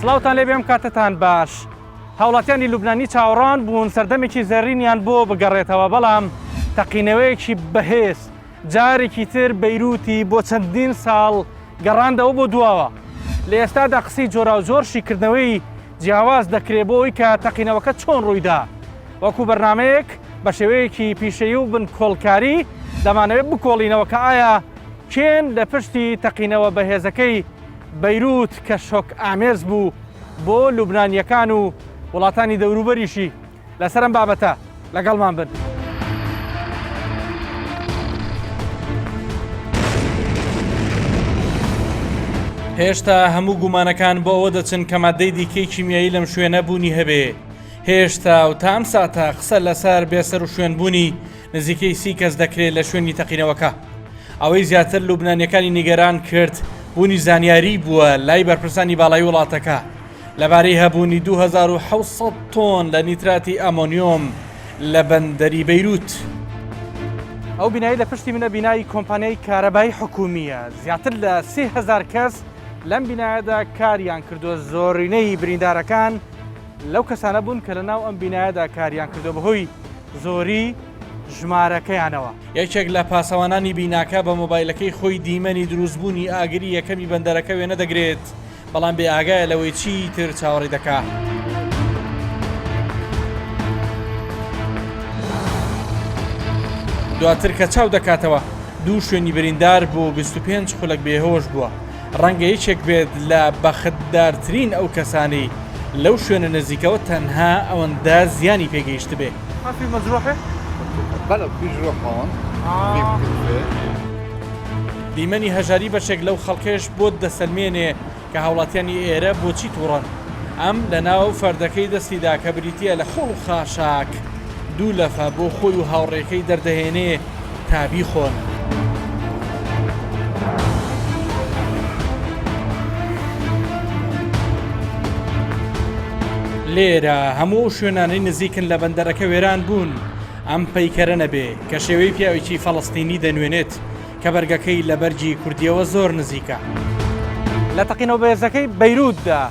سڵاوتان لێ بێم کاتتان باش. هاوڵاتیانی لوبنانی چاوەڕوان بوون سەردەمێکی زەرینیان بۆ بگەڕێتەوە، بەڵام تەقینەوەیەکی بەهێز جارێکی تر بەیروتی بۆ چەندین ساڵ گەڕاندەوە بۆ دواوە. لە ئێستادا قسەی جۆرا و جۆرشیکردنەوەی جیاواز دەکرێت بۆ ئەوی کە تەقینەوەکە چۆن ڕوویدا. وەکو بەرنامەیەک بە شێوەیەکی پیشەیی و بنکۆڵکاری دەمانەوێت بکۆڵینەوە کە ئایا کێن لە پشتی تەقینەوە بەهێزەکەی بەیروت کە شۆک ئامێز بوو بۆ لوبنانیەکان و وڵاتانی دەوروبەریشی. لەسەر ئەم بابەتە لەگەڵمان بن. هێشتا هەموو گومانەکان بۆ ئەوە دەچن کە مادەی دیکەی کیمیایی لەم شوێنە بوونی هەبێ. هێشتا و تام ساتە قسە لەسەر بێسەر و شوێنبوونی نزیکەی 30 کەس دەکرێت لە شوێنی تەقینەوەکە. ئەوەی زیاتر لوبنانیەکانی نیگەران کرد بوونی زانیاری بووە لای بەرپرسانی باڵای وڵاتەکە لەبارەی هەبوونی 2700 تۆن لە نیتراتی ئەمۆنیۆم لە بەندەری بەیروت. ئەو بینایی لە پشتی منە بینایی کۆمپانیای کارەبایی حکومیە. زیاتر لە 30,000 کەس لەم بینایەدا کاریان کردووە. زۆرینەی بریندارەکان لەو کەسانە بوون کە لەناو ئەم بینایەدا کاریان کردووە بەهۆی زۆری ژمارەکەیانەوە. یەکێک لە پاسەوانانی بیناکە بە مۆبایلەکەی خۆی دیمەنی دروستبوونی ئاگری یەکەمی بەندەرەکە وێنە دەگرێت، بەڵام بێ ئاگایە لەوەی چی تر چاوەڕێ دەکا. دواتر کە چاو دەکاتەوە دوو شوێنی بریندار بۆ 25 خولەک بێهۆش بووە. ڕەنگە یەکێک بێت لە بەختدارترین ئەو کەسانی لەو شوێنە نزیکەوە تەنها ئەوەندە زیانی پێگەیشت بێ. في مجروحة؟ بلى في جروح هون. دیمەنی هەژاری بەشێک لەو خەڵکێش بۆ دەسەلمێنێ کە هاوڵاتیانی ئێرە بۆچی تووڕەن. ئەم لە ناو فەردەکەی دەستیدا کە بریتە لە خۆڵ و خاشاک دوو لەفە بۆ خۆی و هاوڕێکەی دەردەهێنێ تابی خۆن. لێرە هەموو شوێنانەی نزیکن لە بەندەرەکە وێران بوون. ئەم پەیکەرە نەبێ کە شێوەی پیاوێکی فەڵەستینی دەنوێنێت کە بەرگەکەی لە بەرجی کوردیەوە زۆر نزیکە. لە تەقینەوە بەهێزەکەی بەیروتدا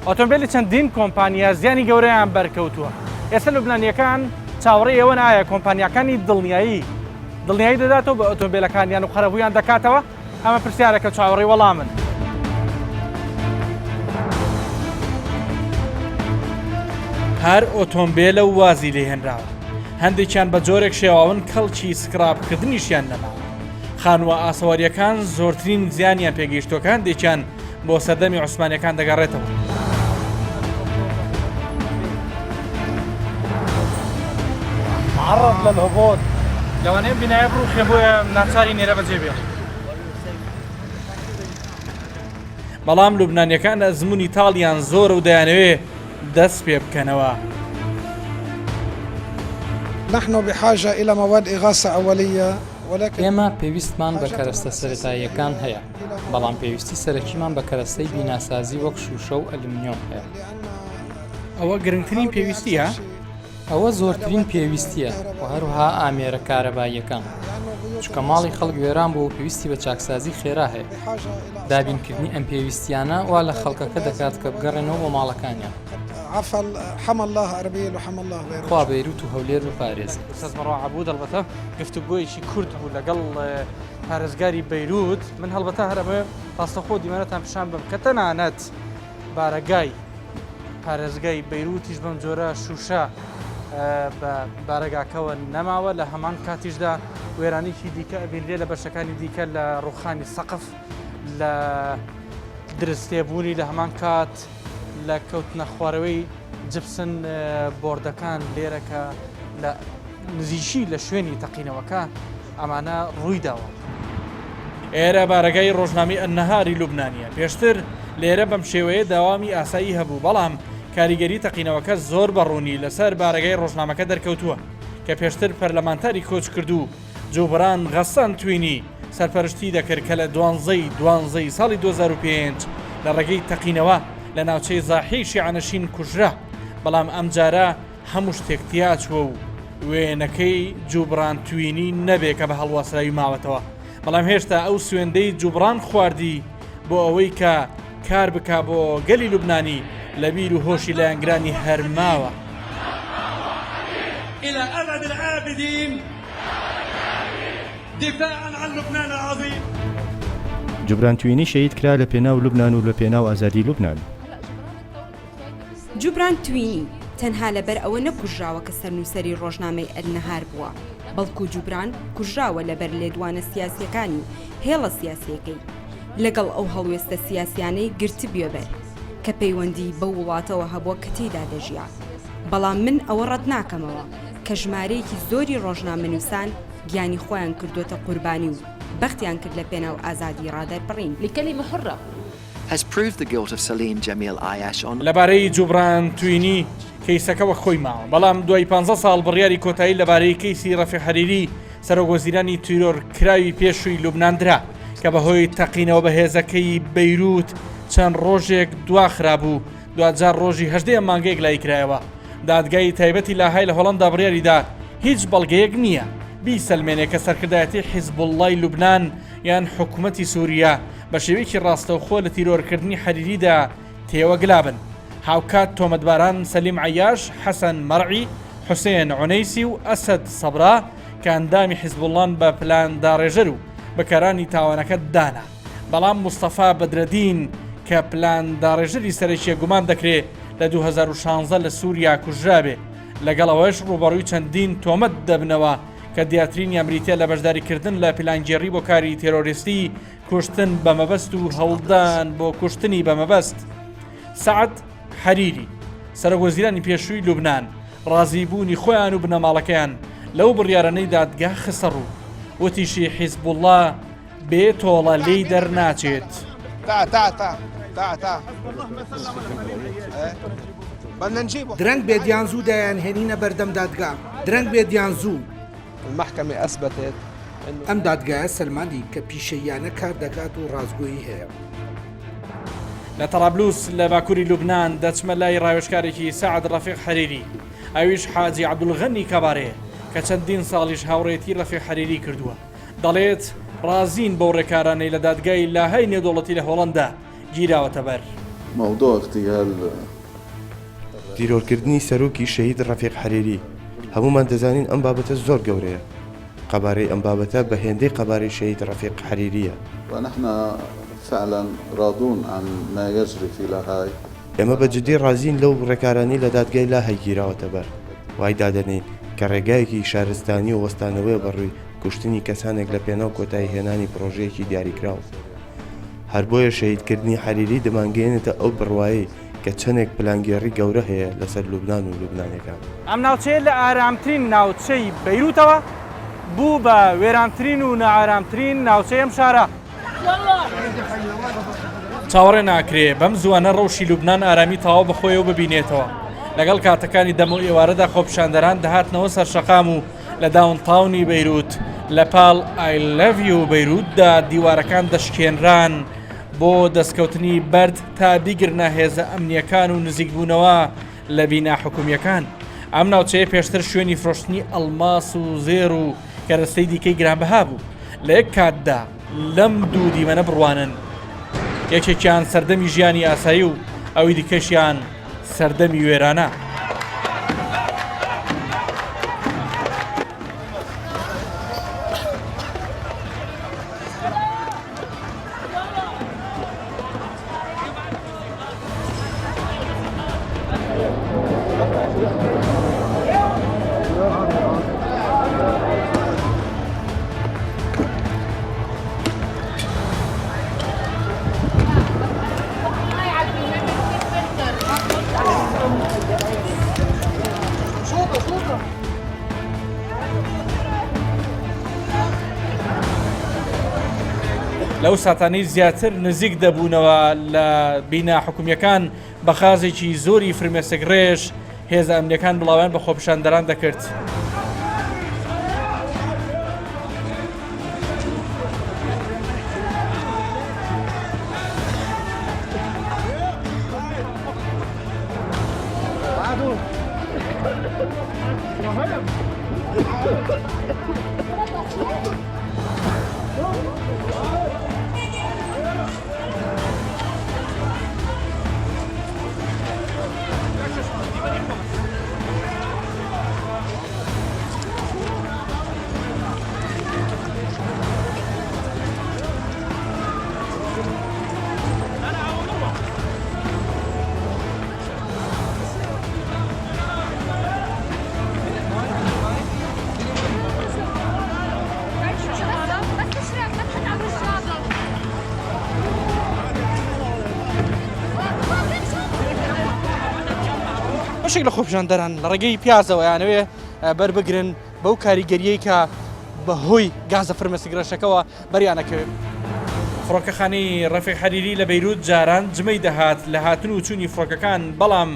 ئۆتۆمبیلی چەندین کۆمپانیا زیانی گەورەیان بەرکەوتووە. ئێستا لوبنانیەکان چاوەڕێی ئەوە نایە کۆمپانیەکانی دڵنیایی دەداتەوە بە ئۆتۆمبیلەکانیان و خەرەبوویان دەکاتەوە. ئەمە پرسیارەکە چاوەڕێی وەڵامن. هەر ئۆتۆمبیلە و وازی لێ هێنراوە. هەندێکیان بە جۆرێک شێواون کەڵکی سکراپکردنیشیان نەماوە. خانووە ئاسەواریەکان زۆرترین زیانیان پێگەیشتووە، هەندێکیان بۆ سەردەمی عوسمانیەکان دەگەڕێتەوە. معرض للهبوط. لەوانەیە بینایە بڕوخێ بۆیە ناچاری نێرە بەجێ بێ. بەڵام لوبنانیەکان ئەزمموی تاڵیان زۆر و دەیانەوێ دەست پێ بکەنەوە. نحن بحاجة إلى مواد إغاثة أولية ولكن ئێمە پێویستمان بە کەرەستە سەرەتاییەکان هەیە، بەڵام پێویستی سەرەکیمان بە کەرەستەی بیناسازی وەک شوشە و ئەلومینیۆم هەیە. ئەوە گرنگترین پێویستیە؟ ئەوە زۆرترین پێویستیە و هەروها ئامێرە کارەباییەکان، چکە ماڵی خەڵک وێران بۆ و پێویستی بە چاکسازی خێرا هەیە. دابینکردنی ئەم پێویستیانە وا لە خەڵکەکە دەکات کە بگەڕێنەوە بۆ ماڵەکانیان. عفوا حمى الله أربيل وحمى الله بيروت. خوا بەیروت و هەولێر بپارێزێت. ئەستاذ مەڕوا عەبوود ئەلبەتە گفتوگۆیەکی کورت بوو لەگەڵ پارێزگاری بەیروت. من هەڵبەتە هەرەمە ڕاستەخۆ دیمەنەتان پیشان بم کە تەنانەت بارەگای پارێزگای بەیروتیش بەم جۆرە شوشە بە بارەگاکەوە نەماوە. لە هەمان کاتیشدا وێرانێکی دیکە ئەبینرێ لە بەشەکانی دیکە لە ڕوخانی سەقف لە درستێبوونی لە هەمان کات لە کەوتنە خوارەوەی جبسن بۆردەکان لێرەکە لە نزیشی لە شوێنی تەقینەوەکە ئەمانە ڕوویداوە. ئێرە بارگەی ڕۆژنامەی ئەنەهاری لوبنانیە. پێشتر لێرە بەم شێوەیە داوامی ئاسایی هەبوو، بەڵام کاریگەری تەقینەوەکە زۆر بەڕوونی لەسەر بارگەی ڕۆژنامەکە دەرکەوتووە کە پێشتر پەرلەمانتاری کۆچ کردو جوبران غەسان توینی سەرپەرشتی دەکرد کە لە دوانزەی ساڵی 2005 لە ڕێگەی تەقینەوە لە ناوچەی زاحی شیعەنەشین کوژرا، بەڵام ئەم جارە هەموو شتێک تیاچوە و وێنەکەی جوبران توینی نەبێ کە بە هەڵواسرایی ماوەتەوە، بەڵام هێشتا ئەو سوێندەی جوبران خواردی بۆ ئەوەی کە کار بک بۆ گەلی لوبنانی لە بیر و هۆشی لایەنگرانی هەرماوە. إلى أبد الآبدين دفاعا عن لبنان العظيم. جوبران توینی شەهید کرا لە پێناو لوبنان و لە پێناو ئازادی لوبنان. جوبران توینی تەنها لەبەر ئەوە نەکوژراوە کە سەرنووسەری ڕۆژنامەی ئەلنەهار بووە، بەڵکو جوبران کوژراوە لەبەر لێدوانە سیاسیەکانی هێڵە سیاسیەکەی لەگەڵ ئەو هەڵوێستە سیاسیانەی گرت بێبەر کە پەیوەندی بە وڵاتەوە هەبووە کە تێدا دەژیا. بەڵام من ئەوە ڕەت ناکەمەوە کە ژمارەیەکی زۆری ڕۆژنامەنووسان گیانی خۆیان کردوتە قوربانی و بەختیان کرد لە پێناو ئازادی ڕادەربڕین لكلمة حرة has proved the guilt of Salim Jamil Ayash on لەبارەی جوبران توینی کەیسەکەەوە خۆی ماوە، بەڵام دوای 15 ساڵ بڕیاری کۆتایی لەبارەی کەیسی ڕەفیع حەریری سەرۆکوەزیرانی تیرۆر کراوی پێشووی لوبناندرا کە بەهۆی تەقینەوە بە هێزەکەی بەیروت چەند ڕۆژێک دواخرابوو، دوجار ڕۆژی 18 مانگەیەک لای کرایەوە. دادگای تایبەتی لاهای لە هۆڵەندا بڕیاریدا هیچ بەڵگەیەک نییە بیسەلمێنێ کە سەرکردایەتی حیزبوڵڵای لوبنان یان حکوومەتی سووریا بە شێوەیەکی ڕاستەوخۆ لە تیرۆرکردنی حەریریدا تێوەگلابن. هاوکات تۆمەتباران سەلیم عەیاش، حەسەن مەرعی، حوسێن عونەیسی و ئەسەد سەبرا کە ئەندامی حیزبوڵڵان بە پلان داڕێژەر و بەکارانی تاوانەکە دانا، بەڵام موستەفا بەدرەدین کە پلان داڕێژەری سەرەکیە گومان دەکرێت لە 2016 لە سووریا کوژرابێ، لەگەڵەوەش ڕوبەڕووی چەندین تۆمەت دەبنەوە کە دیاترین ئەمریکا لە بەشداریکردن لە پلانگێڕی بۆ کاری تێرۆریستی، کوشتن بە مەبەست و هەوڵدان بۆ کوشتنی بە مەبەست. سەعد حەریری سەرۆکوەزیرانی پێشووی لوبنان ڕازیبوونی خۆیان و بنەماڵەکەیان لەو بڕیارانەی دادگا خسەڕ و وتیشی حیزبوڵڵا بێ تۆڵە لێی دەرناچێت. درەنگ بێدیان زوو دایان هێنینە بەردەم دادگا، درەنگ بێدیان زوو. المحكمة أثبتت ئەم دادگایە سەلمانی کە پیشەیانە کار دەکات و ڕازگۆیی هەیە. لە تەڕابلوس لە باکووری لوبنان دەچمە لای ڕاوێژکارێکی سەعد ڕەفیق حەریری، ئەویش حاجی عەبدولغەنی کەبارێ کە چەندین ساڵیش هاوڕێتی ڕەفیق حەریری کردووە. دەڵێت ڕازین بەو ڕێکارانەی لە دادگای لاهای نێودەوڵەتی لە هۆڵەندا گیراوەتە بەر. موضوع اغتيال تیرۆرکردنی سەرۆکی شەهید ڕەفیق حەریری هەمومان دەزانین ئەم بابەتە زۆر گەورەیە. قەبارەی ئەم بابەتە بە هێندەی قەبارەی شەهید ڕەفیق حەریریە. ونحن فعلا راضون عن ما يجري في لاهاي. ئێمە بەجددی ڕازین لەو ڕێکارانی لە دادگای لاهای گیراوەتە بەر، وای دادەنێ کە ڕێگایەکی شارستانی و وەستانەوەی بەڕووی کوشتنی کەسانێک لە پێناو کۆتایی هێنانی پرۆژەیەکی دیاریکراوە. هەر بۆیە شەهیدکردنی حەریری دەمانگەێنێتە ئەو بڕوایی کە چەندێک پلانگێڕی گەورە هەیە لەسەر لوبنان و لوبنانەکان. ئەم ناوچەیە لە ئارامترین ناوچەی بەیروتەوە بوو بە وێرانترین و نەئارامترین ناوچەی ئەم شارە. چاوەڕێ ناکرێ بەم زوانە ڕەوشی لوبنان ئارامی تاوا بەخۆیەوە ببینێتەوە. لەگەڵ کاتەکانی دەم و ئێوارەدا خۆپیشاندەران دەهاتنەوە سەرشەقام و لە داونتاونی بەیروت لە پاڵ I love you بەیروتدا دیوارەکان دەشکێنران بۆ دەستکەوتنی بەرد تا بیگرنە هێزە ئەمنیەکان و نزیکبوونەوە لە بینا حکومیەکان. ئەم ناوچەیە پێشتر شوێنی فرۆشتنی ئەڵماس و زێر و کەرەستەی دیکەی گرانبەها بوو. لە یەک کاتدا لەم دوو دیمەنە بڕوانن، یەکێکیان سەردەمی ژیانی ئاسایی و ئەوی دیکەشیان سەردەمی وێرانە. لەو ساتانەی زیاتر نزیک دەبوونەوە لە بینا حکومیەکان بە خازێکی زۆری فرمێسک ڕێژ هێزە ئەمنیەکان بڵاویان بە خۆپیشاندەران دەکرد. بەشێک لە خۆپیشاندەران لە ڕێگەی پیازەوە یانەوێ بەربگرن بەو کاریگەریەی کە بەهۆی گازە فرمێسکرێشەکەەوە بەریانەکەوێت. فڕۆکەخانەی ڕەفیق حەریری لە بەیروت جاران جمەی دەهات لە هاتن و چوونی فڕۆکەکان، بەڵام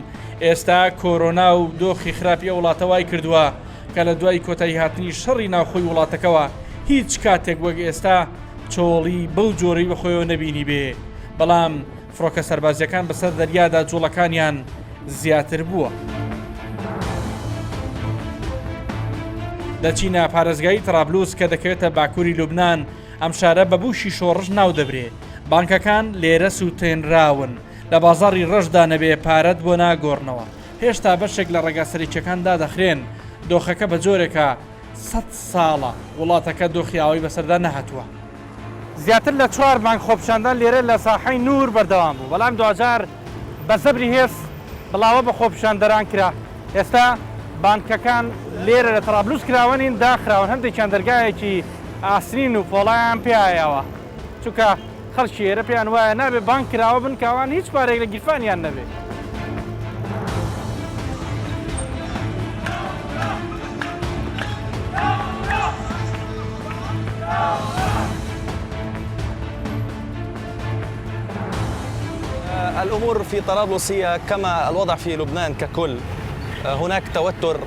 ئێستا کۆرۆنا و دۆخی خراپی وڵاتەوای کردووە کە لە دوای کۆتایی هاتنی شەڕی ناوخۆی وڵاتەکەەوە هیچ کاتێک وەک ئێستا چۆڵی بەو جۆرەی بەخۆیەوە نەبینی بێ، بەڵام فڕۆکە سەربازیەکان بەسەر دەریادا جوڵەکانیان زیاتر بووە. دەچینە پارێزگای ترابلوس کە دەکەوێتە باکووری لوبنان، ئەم شارە بە بوشی شۆڕژ ناو دەبرێ. بانکەکان لێرە سووتێنراون، لە بازاڕی ڕەشدا نەبێ پارەت بۆ ناگۆڕنەوە. هێشتا بەشێک لە ڕێگا سەرچەکاندا دەخرێن. دۆخەکە بە جۆرێکە 100 ساڵە وڵاتەکە دۆخیاوی بەسەردا نەهاتووە. زیاتر لە 4 بانک خۆپیشاندان لێرە لە ساحەی نور بەردەوام بوو، بەڵام دوجار بە زەبری هێز بڵاوە بە خۆپیشاندەران کرا. ئێستا بانکەکان لێرە لە ترابلوس کراوەنین داخراون، هەندێکیان دەرگایەکی ئاسرین و پۆڵایان پێایەوە، چونکە خەڵکی ئێرە پێیان وایە نابێ بانک کراوە بن کاوان هیچ پارێک لە گیرفانیان نەبێت. الأمور في طرابلس هي كما الوضع في لبنان ككل. هناك توتر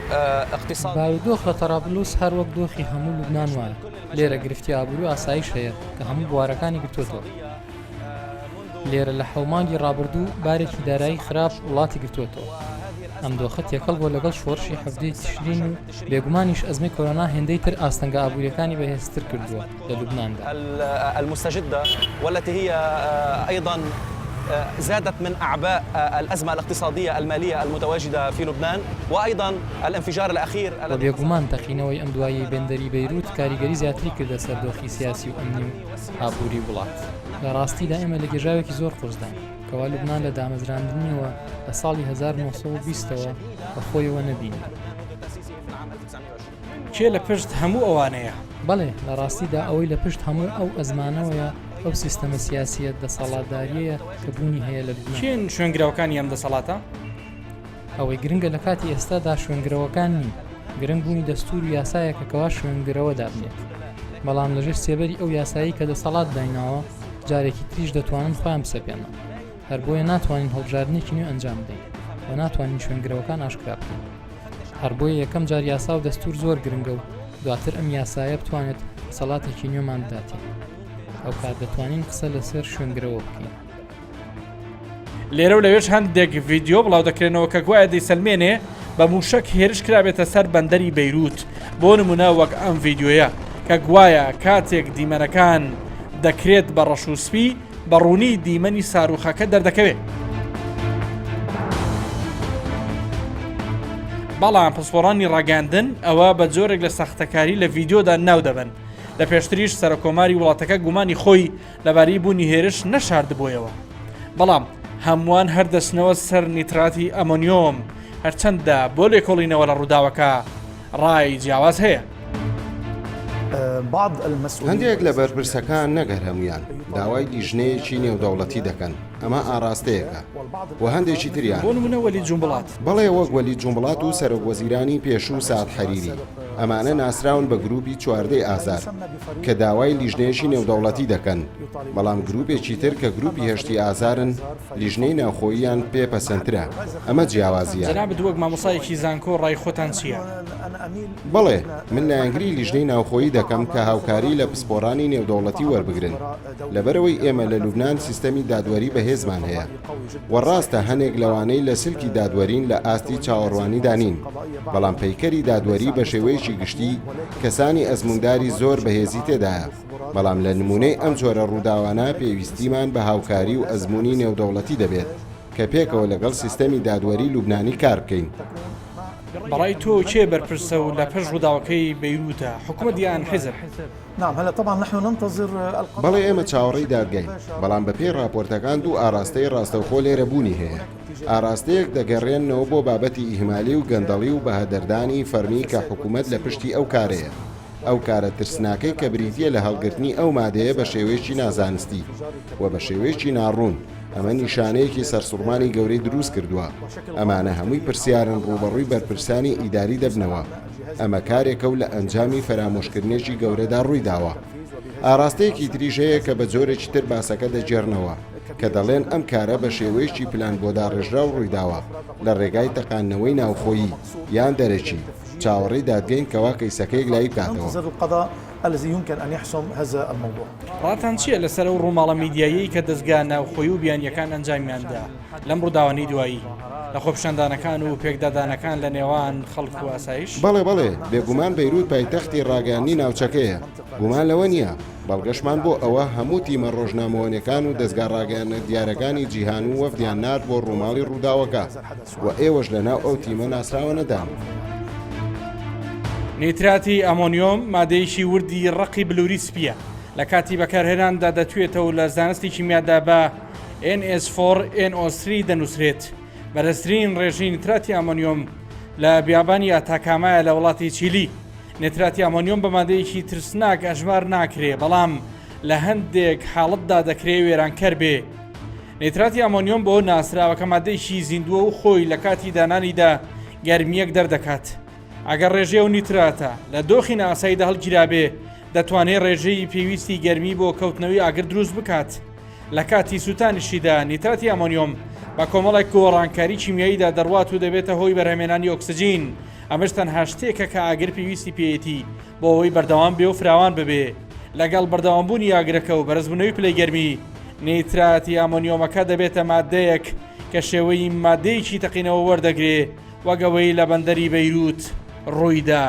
اقتصادي. بارودۆخ لە تەرابلوس هەر وەک دۆخی هەموو لوبنان وایە. لێرە گرفتی ئابووری و ئاسایش هەیە کە هەموو بوارەکانی گرتووەتەوە. لێرە لە حەومانگی ڕابردوو بارێکی دارایی خراپ وڵاتی گرتووەتەوە. ئەم دۆخە تێکەڵ بۆ لەگەڵ شۆڕشی هەفتەی تشرین و بێگومانیش ئەزمەی کۆرۆنا هێندەی تر ئاستەنگە ئابووریەکانی بەهێزتر کردووە لە لوبناندا. المستجدة والتي هي أيضا زادت من أعباء الأزمة الاقتصادية المالية المتواجدة في لبنان، وأيضا الانفجار الأخير. بێگومان تەقینەوەی ئەم دوایی بێندەری بەیروت کاریگەری زیاتری کردە سەر دۆخی سیاسی و ئەمنی و ئابووری وڵات. لە ڕاستیدا ئێمە لە گەژاوێکی زۆر قۆزدان کەوا لوبنان لە دامەزراندنیەوە لە ساڵی 1920ەوە بە خۆیەوە نەبینی. کێ لە پشت هەموو ئەوانەیە؟ بەڵێ لە ڕاستیدا ئەوەی لە پشت هەموو ئەو ئەزمانەوەیە ئەو سیستەمە سیاسیە دەسەڵاتداریەیە کە بوونی هەیە لە لوبنان. کێن شوێنگراوەکانی ئەم دەسەڵاتە؟ ئەوەی گرنگە لە کاتی ئێستادا شوێنگرەوەکان نین، گرنگ بوونی دەستور و یاسایە کە کەوا شوێنگرەوە دابنێت. بەڵام لەژێر سێبەری ئەو یاسایی کە دەسەڵات دایناوە جارێکی تریش دەتوانن خۆیان بسەپێنەوە. هەر بۆیە ناتوانین هەڵبژاردنێکی نوێ ئەنجام بدەین و ناتوانین شوێنگرەوەکان ئاشکرا بکەین. هەر بۆیە یەکەم جار یاسا و دەستور زۆر گرنگە و دواتر ئەم یاسایە بتوانێت سەڵاتێکی نوێمان بداتێت. ئەو کار دەتوانین قسە لەسەر شوێنگرەوە بکەین. لێرە و لەوێش هەندێک ڤیدیۆ بڵاو دەکرێنەوە کە گوایە دەیسەلمێنێ بە موشک هێرش کرابێتە سەر بەندەری بەیروت. بۆ نمونە وەک ئەم ڤیدیۆیە کە گوایە کاتێک دیمەنەکان دەکرێت بە ڕەشوسپی بە ڕوونی دیمەنی ساروخەکە دەردەکەوێت. بەڵام پسپۆڕانی ڕاگەاندن ئەوە بە جۆرێک لە سەختەکاری لە ڤیدیۆدا ناو دەبن. لە پێشتریش سەرۆکۆماری وڵاتەکە گومانی خۆی لەبارەی بوونی هێرش نەشاردبوویەوە، بەڵام هەمووان هەردەچنەوە سەر نیتراتی ئەمۆنیۆم، هەرچەندە بۆ لێکۆڵینەوە لە ڕووداوەکە ڕای جیاواز هەیە. هەندێک لە بەرپرسەکان نەگەر هەمویان داوای دیژنەیەکی نێودەوڵەتی دەکەن، ئەمە ئاراستەیەکە و هەندێکی تریان بۆ نمونە وەلید جومبڵات. بەڵێ وەک وەلید جومبڵات و سەرۆکوەزیرانی پێشوو سعد حەریری ئەمانە ناسراون بە گروپی 14 ئازار کە داوای لیژنەیەکی نێودەوڵەتی دەکەن بەڵام گروپێکی تر کە گروپی هەشتی ئازارن لیژنەی ناوخۆییان پێپەسەندترە ئەمە جیاوازیە. جەناب دووەک مامۆسایەکی زانکۆ ڕای خۆتان چییە؟ بەڵێ من لایەنگری لیژنەی ناوخۆیی دەکەم کە هاوکاری لە پسپۆڕانی نێودەوڵەتی وەربگرن لەبەرەوەی ئێمە لە لوبنان سیستەمی دادوەری بەهێزمان هەیە وەڕاستە هەنێک لەوانەی لە سلکی دادوەرین لە ئاستی چاوەڕوانی دانین بەڵام پەیکەری دادوەری بە شێوەیەکی گشتی کەسانی ئەزمونداری زۆر بەهێزی تێدایە بەڵام لە نمونەی ئەم جۆرە ڕووداوانە پێویستیمان بە هاوکاری و ئەزمموی نێودەوڵەتی دەبێت کە پێکەوە لەگەڵ سیستەمی دادوەری لوبنانی کار بکەین. بەڕای تۆ چێ بەرپرسە و لە پێش ڕووداوەکەی بەیروتە حکوومەت یان حیزب؟ بەڵێ ئێمە چاوەڕێی دادگەین بەڵام بە پێی راپۆرتەکان دوو ئاراستەی ڕاستەوخۆ لێرەبوونی هەیە. ئاراستەیەک دەگەڕێنەوە بۆ بابەتی ئیهمالی و گەندەڵی و بەهەدەردانی فەرمی کە حکوومەت لە پشتی ئەو کارەیە. ئەو کارە ترسناکەی کە بریتیە لە هەڵگرتنی ئەو مادەیە بە شێوەیەکی نازانستی و بە شێوەیەکی ناڕوون ئەمە نیشانەیەکی سەرسوڕمانی گەورەی دروست کردووە. ئەمانە هەمووی پرسیارن ڕوبەڕووی بەرپرسانی ئیداری دەبنەوە. ئەمە کارێکە و لە ئەنجامی فەرامۆشکردنێکی گەورەدا ڕووی داوە. ئاراستەیەکی تریش هەیە کە بە جۆرێکی تر باسەکە دەجێڕنەوە کە دەڵێن ئەم کارە بە شێوەیەکی پلان بۆ داڕێژرا و ڕوویداوە لە ڕێگای تەقانەوەی ناوخۆیی یان دەرەکی چاوەڕێی دادگەین کەوا کەیسەکەیک لای بکاتەوە. ڕاتان چییە لەسەر ئەو ڕووماڵە میدیایی کە دەستگا ناوخۆی و بیانیەکان ئەنجامیاندا لەم ڕووداوانی دوایی لە خۆپشاندانەکان و پێکدادانەکان لە نێوان خەڵک و ئاسایش؟ بەڵێ بێگومان بەیروت پایتەختی ڕاگەیاندنی ناوچەکەیە گومان لەوە نییە بەڵگەشمان بۆ ئەوە هەموو تیمە ڕۆژنامەوەنیەکان و دەستگا ڕاگەیاندنە دیارەکانی جیهان و وەفدیان نارد بۆ ڕووماڵی ڕووداوەکە و ئێوەش لەناو ئەو تیمە ناسراوە نەدام. نیتراتی ئەمۆنیۆم مادەیەکی وردی ڕقی بلووری سپیە لە کاتی بەکارهێناندا دەتوێتەوە لە زانستی کیمیادا بە NS4NO3 دەنووسرێت. بەرزترین ڕێژی نیتراتی ئەمۆنیۆم لە بیابانی ئاتاکامایە لە وڵاتی چیلی. نیتراتی ئەمۆنیۆم بە مادەیەکی ترسناک ئەژمار ناکرێ بەڵام لە هەندێک حاڵتدا دەکرێت وێرانکەر بێ. نیتراتی ئەمۆنیۆم بۆ ناسراوە کە مادەیەکی زیندووە و خۆی لە کاتی دانانیدا گەرمیەک دەردەکات. ئەگەر ڕێژەیە و نیتراتە لە دۆخی ناساییدا هەڵگیرابێ دەتوانێت ڕێژەی پێویستی گەرمی بۆ کەوتنەوەی ئاگر دروست بکات. لە کاتی سووتانیشیدا نیتراتی ئەمۆنیۆم بە کۆمەڵێک گۆڕانکاری کیمیاییدا دەڕوات و دەبێتە هۆی بەرهەمێنانی ئۆکسجین. ئەمەش تەنها شتێکە کە ئاگر پێویستی پێیەتی بۆ ئەوەی بەردەوام بێ و فراوان ببێ. لەگەڵ بەردەوامبوونی ئاگرەکە و بەرزبوونەوەی پلەی گەرمی نیتراتی ئەمۆنیۆمەکە دەبێتە مادەیەک کە شێوەی مادەیەکی تەقینەوە وەردەگرێ وەگەوەی لە بەندەری بەیروت ڕوویدا.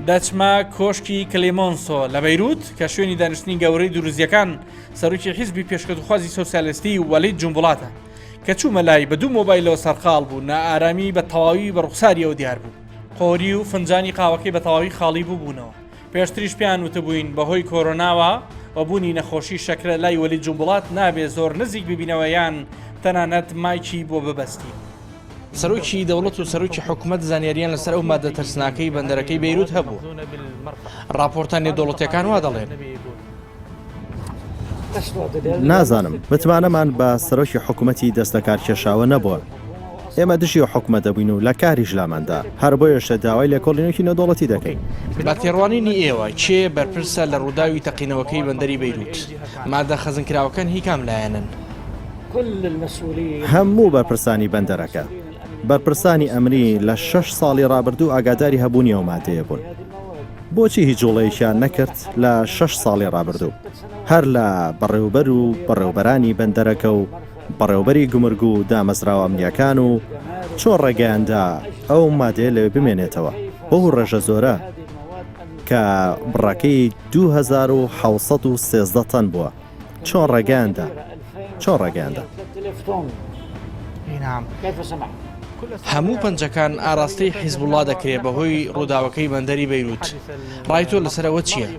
دەچمە کۆشکی کلێمۆنسۆ لە بەیروت کە شوێنی دانیشتنی گەورەی دروزیەکان سەرۆکی حیزبی پێشکەوتوخوازی سۆسیالیستی وەلید جومبوڵاتە کە چوومە لای بە دوو مۆبایلەوە سەرقاڵ بوو نائارامی بە تەواوی بە ڕوخساریەوە دیار بوو. قۆری و فنجانی قاوەکەی بە تەواوی خاڵی بووبوونەوە. پێشتریش پیان وتەبووین بەهۆی کۆرۆناوە و بوونی نەخۆشی شەکرە لای وەلید جومبوڵات نابێ زۆر نزیک ببینەوە یان تەنانەت مایکی بۆ ببەستی. سەرۆکی دەوڵەت و سەرۆکی حکوومەت زانیاریان لەسەر ئەو مادە ترسناکەی بەندەرەکەی بەیروت هەبوو. راپۆرتان نێودەوڵەتیەکان وا دەڵێن. نازانم بتوانەمان بە سەرۆکی حکوومەتی دەستەکار کێشاوە نەبووە. ئێمە دژی و حکومە دەبووین و لە کاریش لاماندا هەر بۆیەشە داوای لێکۆڵینێکی نێودەوڵەتی دەکەین. بە تێڕوانینی ئێوە چێ بەرپرسە لە ڕووداوی تەقینەوەکەی بەندەری بەیروت؟ مادە خەزنکراوەکان هی کام لایەنن؟ هەموو بەرپرسانی بەندەرەکە بەرپرسانی ئەمری لە 6 ساڵی ڕابردوو ئاگاداری هەبوونیەوە مادەیە بوون. بۆچی هیچ جوڵەیەکیان نەکرد لە 6 ساڵی ڕابردوو هەر لە بەڕێوبەر و بەڕێوبەرانی بەندەرەکە و بەڕێوبەری گومرگ و دامەزراوە ئەمنیەکان و چۆن ڕێگەیاندا ئەو مادەیە لەوێ بمێنێتەوە بەو ڕێژە زۆرە کە بڕەکەی 2713 تەن بووە. چۆن ڕێگەیاندا هەموو پەنجەکان ئاراستەی حیزبوڵڵا دەکرێت بەهۆی ڕووداوەکەی بەندەری بەیروت. ڕای تۆ لەسەرەوە چییە؟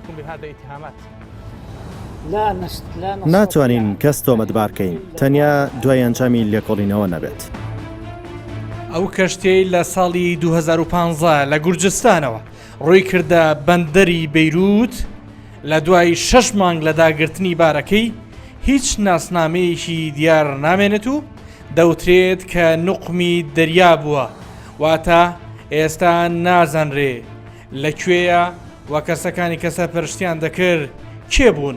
ناتوانین کەس تۆمەتبار بکەین تەنیا دوای ئەنجامی لێکۆڵینەوە نەبێت. ئەو کەشتەی لە ساڵی 2015 لە گورجستانەوە ڕووی کردە بەندەری بەیروت لە دوای 6 مانگ لە داگرتنی بارەکەی هیچ ناسنامەیەکی دیار نامێنێت و دەوترێت کە نوقمی دەریا بووە واتە ئێستا نازانرێ لەکوێیە و کەسەکانی کەسە پەرشتیان دەکرد کێ بوون.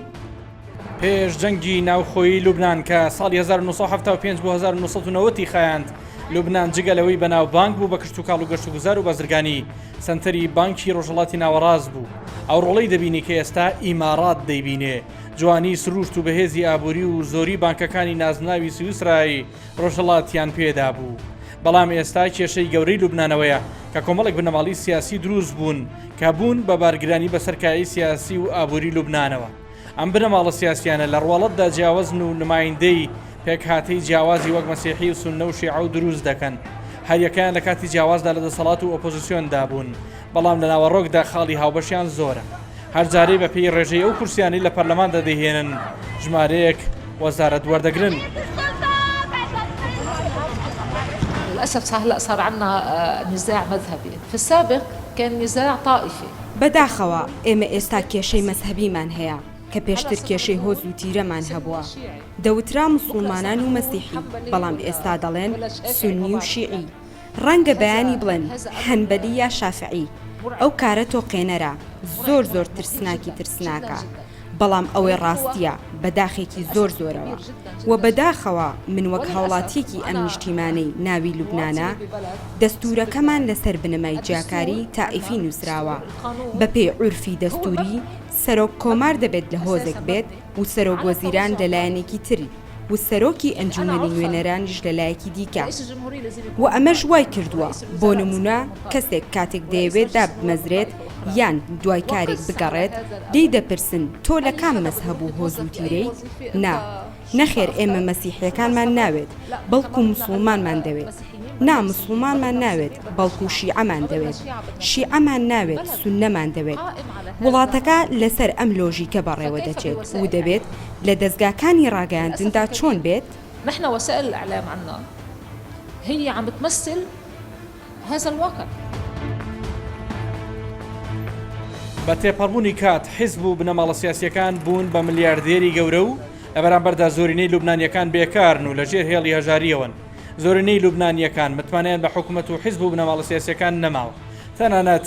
پێش جەنگی ناوخۆیی لوبنان کە ساڵی 1975 بۆ 1990 خایاند لوبنان جگەلەوەی بەناو بانک بوو بە کشت و کاڵ و گەشت و گوزار و بەزرگانی سنتەری بانکی ڕۆژهڵاتی ناوەڕاست بوو. ئەو ڕۆڵەی دەبینی کە ئێستا ئیمارات دەیبینێ جوانی سروشت و بەهێزی ئابووری و زۆری بانکەکانی نازناوی سویسرایی ڕۆژهڵاتیان پێدا بوو. بەڵام ئێستا کێشەی گەورەی لوبنانەوەیە کە کۆمەڵێک بنەماڵی سیاسی دروست بوون کە بوون بە بارگرانی بەسەرکایی سیاسی و ئابووری لوبنانەوە. ئەم بنەماڵە سیاسیانە لە ڕواڵەتدا جیاوازن و نمایندەی پێکهاتەی جیاوازی وەک مەسیحی و سوننە و شیعە و دروست دەکەن. هەریەکەیان لە کاتی جیاوازدا لە دەسەڵات و ئۆپۆزیسیۆندا بوون بەڵام لە ناوەڕۆکدا خاڵی هاوبەشیان زۆرە. هەر جارەی بە پێی ڕێژەی ئەو کورسیانی لە پەرلەماندا دەهێنن ژمارەیەک وەزارەت وەردەگرن. للأسف هلا صار عندنا نزاع مذهبي، في السابق كان نزاع طائفي. بەداخەوە ئێمە ئێستا کێشەی مەسهەبیمان هەیە کە پێشتر کێشەی هۆز و تیرەمان هەبووە. دەوترا موسڵمانان و مەسیحی بەڵام ئێستا دەڵێن سونی و شیعی. ڕەنگە بەیانی بڵێن هەنبەلی یا شافعی. ئەو کارە تۆقێنەرە زۆر ترسناکە بەڵام ئەوەی ڕاستیە بەداخێکی زۆرەوە و بەداخەوە من وەک هاوڵاتیەکی ئەم نیشتیمانەی ناوی لوبنانە دەستورەکەمان لەسەر بنەمای جیاکاری تائیفی نووسراوە بە پێی عورفی دەستوری سەرۆک کۆمار دەبێت لە هۆزێک بێت و سەرۆک وەزیران لەلایەنێکی تری و سەرۆکی ئەنجومەنی نوێنەرانیش لەلایەکی دیکە و ئەمەش وای کردووە بۆ نمونە کەسێک کاتێک دەیەوێت دابمەزرێت یان دوای کارێک بگەڕێت دەی دەپرسن تۆ لە کام مەزهەب و هۆز و تیرەی؟ نا نەخێر ئێمە مەسیحیەکانمان ناوێت بەڵکو موسڵمانمان دەوێت. نا موسڵمانمان ناوێت بەڵکو شیعەمان دەوێت. شیعەمان ناوێت سوننەمان دەوێت. وڵاتەکە لەسەر ئەم لۆژیکە بەڕێوە دەچێت و دەبێت لە دەستگاکانی ڕاگەاندندا چۆن بێت؟ نحن وسائل الإعلام عنا هي عم بتمثل هذا الواقع. بە تێپەڕبوونی کات حیزب و بنەماڵە سیاسیەکان بوون بە ملیاردێری گەورە و لە بەرامبەردا زۆرینەی لوبنانیەکان بێکارن و لەژێر هێڵی هەژاریەوەن. زۆرینەی لوبنانیەکان متمانیان بە حکوومەت و حیزب و بنەماڵە سیاسیەکان نەماوە. تەنانەت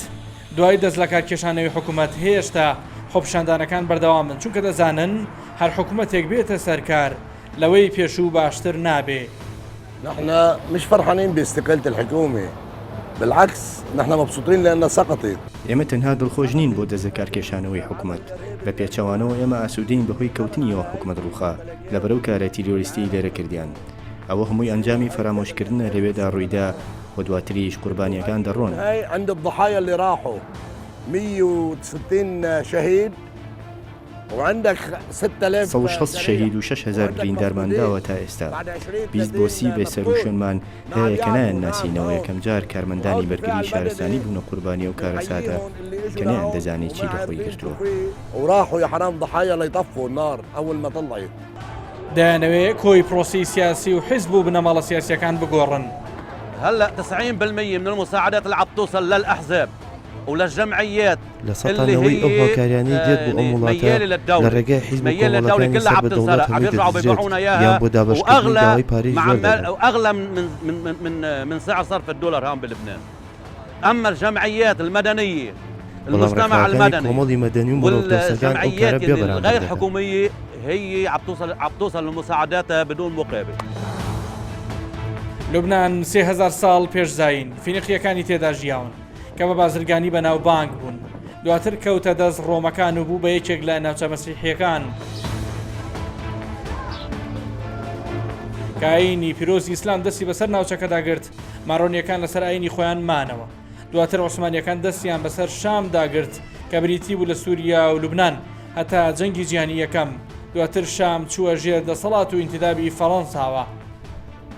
دوای دەست لە کارکێشانەوەی حکوومەت هێشتا خۆپیشاندانەکان بەردەوامن چونکە دەزانن هەر حکوومەتێک بێتە سەرکار لەوەی پێشوو باشتر نابێ. نحن مش فرحانين باستقالة الحكومة، بالعكس نحن مبسوطين لأنها سقطت. ئێمە تەنها دڵخۆش نین بۆ دەست لە کارکێشانەوەی حکوومەت بە پێچەوانەوە ئێمە ئاسوودەین بەهۆی کەوتنیەوە حکوومەت ڕووخا لە بەرەو کارە تیرۆریستی لێرە کردیان. ئەوە هەمووی ئەنجامی فرامۆشکردنە لەوێدا ڕوویدا و دواتریش قوربانیەکان دەڕۆن. عند الضحايا اللي راحوا 160 شهيد وعندك 60 شەهید و 6,000 بریندارمان داوە تا ئێستا. 20 بۆ 30 بێسەر و شوێنمان هەیە کە نایەن ناسینەوە یەکەم جار کارمەندانی بەرگری شارستانی بوونە قوربانی ئەو کارە سادە کە نەیان دەزانێت چی لەخۆی گرتووە. وراحوا يا حرام ضحايا ليطفوا النار أول ما طلعت. دەیانەوێت کۆی پرۆسی سیاسی و حیزب و بنەماڵە سیاسیەکان بگۆڕن. هلا 90% من المساعدات اللي عم توصل للأحزاب وللجمعيات لە سەتانەوەی ئەو هاوکاریانەی دێت بۆ ئەم وڵاتە لە ڕێگای حیزب و کۆمەڵەکانی سەر بە دەوڵەتەوەی دەدرێت یان بۆ دابەشکردنی داوای پارێز وأغلى من سعر صرف الدولار هون بلبنان. أما الجمعيات المدنية المجتمع المدني والجمعيات الغير حكومية هي عم توصل لمساعداتها بدون مقابل. لوبنان 3000 ساڵ پێشزین فینیقیەکانی تێدا ژیاون کە بە بازرگانی بە ناو بانک بوون. دواتر کەوتە دەست ڕۆمەکان و بوو بە یەکێک لە ناوچە مەسیحیەکان. کە ئاینی پیرۆزی ئیسلام دەستی بەسەر ناوچەکەدا گرت مارۆنیەکان لەسەر ئاینی خۆیان مانەوە. دواتر عوسمانیەکان دەستیان بەسەر شام داگرت کە بریتی بوو لە سووریا و لوبنان هەتا جەنگی جیهانی یەکەم. دواتر شام چووە ژێر دەسەڵات و ئینتیدابی فەڕەنساوە.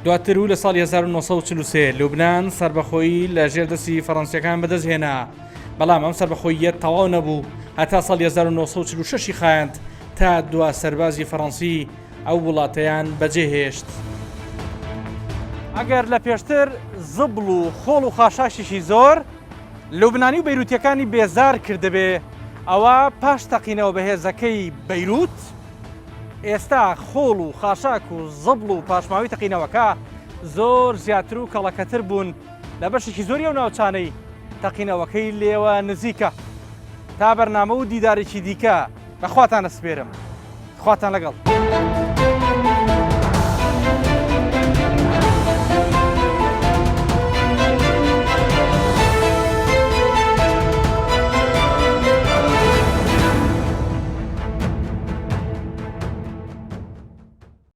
دواتر و لە ساڵی 1943 لوبنان سربەخۆیی لە ژێردەستی فەڕەنسیەکان بەدەستهێنا بەڵام ئەم سربەخۆییەت تەواو نەبوو هەتا ساڵی 1946 خایاند تا دوا سەربازی فەڕەنسی ئەو وڵاتەیان بەجێهێشت. ئەگەر لە پێشتر زبڵ و خۆڵ و خاشاشیشی زۆر لوبنانی و بەیروتیەکانی بێزار کردبێ ئەوە پاش تەقینەوە بەهێزەکەی بەیروت ئێستا خۆڵ و خاشاک و زەبڵ و پاشماوی تەقینەوەکە زۆر زیاتر و کەڵەکەتر بوون لە بەشێکی زۆری ئەو ناوچانەی تەقینەوەکەی لێوە نزیکە تا بەرنامە و دیدارێکی دیکە بەخواتان ئەسپێرم خواتان لەگەڵ.